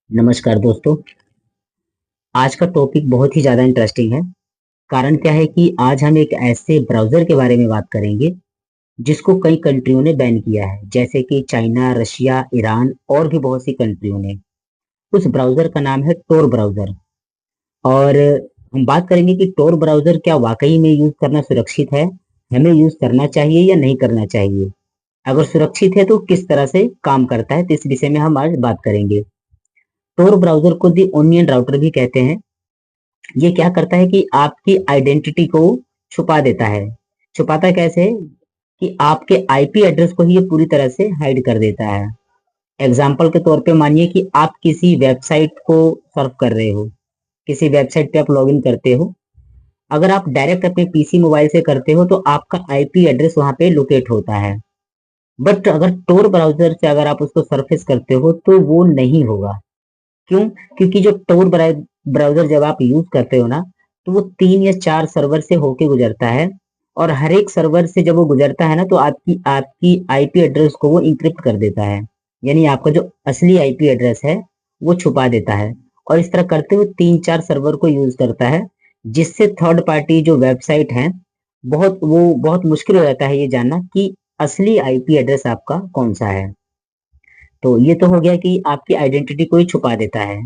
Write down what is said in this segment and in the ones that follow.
नमस्कार दोस्तों। आज का टॉपिक बहुत ही ज़्यादा इंटरेस्टिंग है। कारण क्या है कि आज हम एक ऐसे ब्राउज़र के बारे में बात करेंगे जिसको कई कंट्रियों ने बैन किया है, जैसे कि चाइना, रशिया, ईरान और भी बहुत सी कंट्रियों ने। उस ब्राउज़र का नाम है टोर ब्राउज़र। और हम बात करेंगे कि टोर ब्राउज़र क्या वाकई में यूज़ करना सुरक्षित है, हमें यूज़ करना चाहिए या नहीं करना चाहिए। अगर सुरक्षित है तो किस तरह से काम करता है, तो इस विषय में हम आज बात करेंगे। टोर ब्राउज़र को दी ओनियन राउटर भी कहते हैं। ये क्या करता है कि आपकी आइडेंटिटी को छुपा देता है। छुपाता कैसे है कि आपके आईपी एड्रेस को ही ये पूरी तरह से हाइड कर देता है। एग्जाम्पल के तौर पे मानिए कि आप किसी वेबसाइट को सर्फ कर रहे हो, किसी वेबसाइट पे आप लॉगिन करते हो। अगर आप डायरेक्ट अपने पीसी मोबाइल से करते हो तो आपका आईपी एड्रेस वहां पे लोकेट होता है। बट अगर टोर ब्राउजर से अगर आप उसको सरफेस करते हो तो वो नहीं होगा। क्यों? क्योंकि जो टोर ब्राउजर जब आप यूज करते हो ना, तो वो 3 या 4 सर्वर से होके गुजरता है। और हर एक सर्वर से जब वो गुजरता है ना, तो आपकी आपकी आईपी एड्रेस को वो इंक्रिप्ट कर देता है। यानी आपका जो असली आईपी एड्रेस है वो छुपा देता है। और इस तरह करते हुए 3 4 सर्वर को यूज करता है, जिससे थर्ड पार्टी जो वेबसाइट है, बहुत मुश्किल हो जाता है ये जानना कि असली आईपी एड्रेस आपका कौन सा है। तो ये तो हो गया कि आपकी आइडेंटिटी को ही छुपा देता है।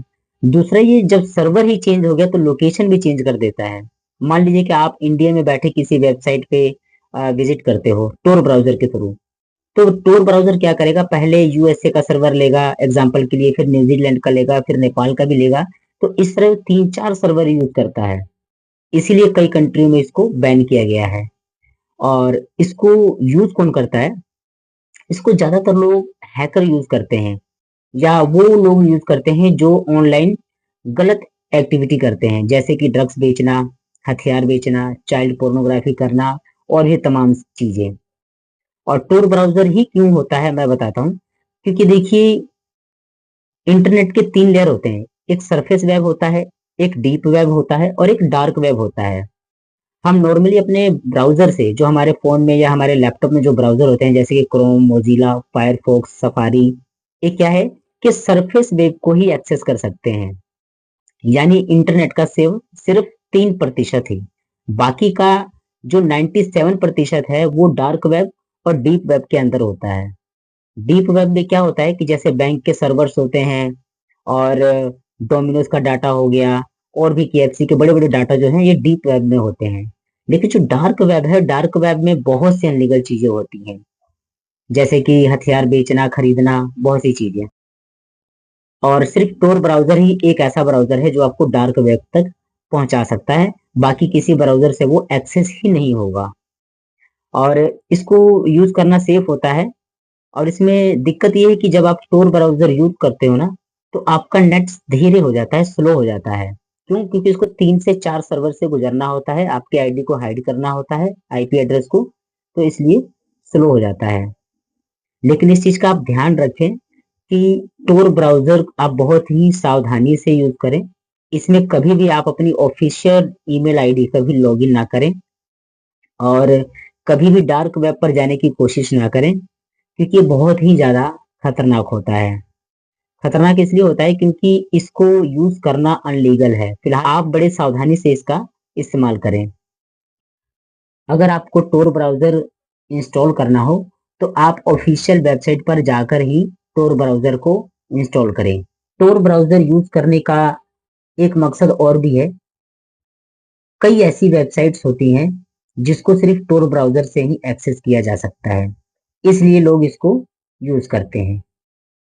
दूसरा, ये जब सर्वर ही चेंज हो गया तो लोकेशन भी चेंज कर देता है। मान लीजिए कि आप इंडिया में बैठे किसी वेबसाइट पे विजिट करते हो टोर ब्राउजर के थ्रू। तो टोर ब्राउजर क्या करेगा, पहले यूएसए का सर्वर लेगा एग्जांपल के लिए, फिर न्यूजीलैंड का लेगा, फिर नेपाल का भी लेगा। तो इस तरह 3 4 सर्वर यूज करता है। इसीलिए कई कंट्रियों में इसको बैन किया गया है। और इसको यूज कौन करता है? इसको ज्यादातर लोग हैकर यूज करते हैं, या वो लोग यूज करते हैं जो ऑनलाइन गलत एक्टिविटी करते हैं, जैसे कि ड्रग्स बेचना, हथियार बेचना, चाइल्ड पोर्नोग्राफी करना और ये तमाम चीजें। और टोर ब्राउजर ही क्यों होता है मैं बताता हूँ। क्योंकि देखिए, इंटरनेट के 3 लेयर होते हैं। एक सरफेस वेब होता है, एक डीप वेब होता है और एक डार्क वेब होता है। हम नॉर्मली अपने ब्राउजर से, जो हमारे फोन में या हमारे लैपटॉप में जो ब्राउजर होते हैं, जैसे कि क्रोम, मोजिला, फायरफॉक्स, सफारी, ये क्या है कि सरफेस वेब को ही एक्सेस कर सकते हैं। यानी इंटरनेट का सेव सिर्फ 3% ही। बाकी का जो 97% है वो डार्क वेब और डीप वेब के अंदर होता है। डीप वेब में क्या होता है कि जैसे बैंक के सर्वर्स होते हैं, और डोमिनोज का डाटा हो गया, और भी केएफसी के बड़े बड़े डाटा जो हैं ये डीप वेब में होते हैं। लेकिन जो डार्क वेब है, डार्क वेब में बहुत सी अनलीगल चीजें होती हैं, जैसे कि हथियार बेचना, खरीदना, बहुत सी चीजें। और सिर्फ टोर ब्राउजर ही एक ऐसा ब्राउजर है जो आपको डार्क वेब तक पहुंचा सकता है। बाकी किसी ब्राउजर से वो एक्सेस ही नहीं होगा। और इसको यूज करना सेफ होता है। और इसमें दिक्कत ये है कि जब आप टोर ब्राउजर यूज करते हो ना, तो आपका नेट धीरे हो जाता है, स्लो हो जाता है। क्यों? क्योंकि इसको 3 से 4 सर्वर से गुजरना होता है, आपके आईडी को हाइड करना होता है, आईपी एड्रेस को। तो इसलिए स्लो हो जाता है। लेकिन इस चीज का आप ध्यान रखें कि टोर ब्राउजर आप बहुत ही सावधानी से यूज करें। इसमें कभी भी आप अपनी ऑफिशियल ईमेल आईडी कभी लॉगिन ना करें, और कभी भी डार्क वेब पर जाने की कोशिश ना करें, क्योंकि ये बहुत ही ज्यादा खतरनाक होता है। खतरनाक इसलिए होता है क्योंकि इसको यूज करना अनलीगल है। फिलहाल आप बड़े सावधानी से इसका इस्तेमाल करें। अगर आपको टोर ब्राउजर इंस्टॉल करना हो तो आप ऑफिशियल वेबसाइट पर जाकर ही टोर ब्राउजर को इंस्टॉल करें। टोर ब्राउजर यूज करने का एक मकसद और भी है। कई ऐसी वेबसाइट्स होती हैं जिसको सिर्फ टोर ब्राउजर से ही एक्सेस किया जा सकता है, इसलिए लोग इसको यूज करते हैं।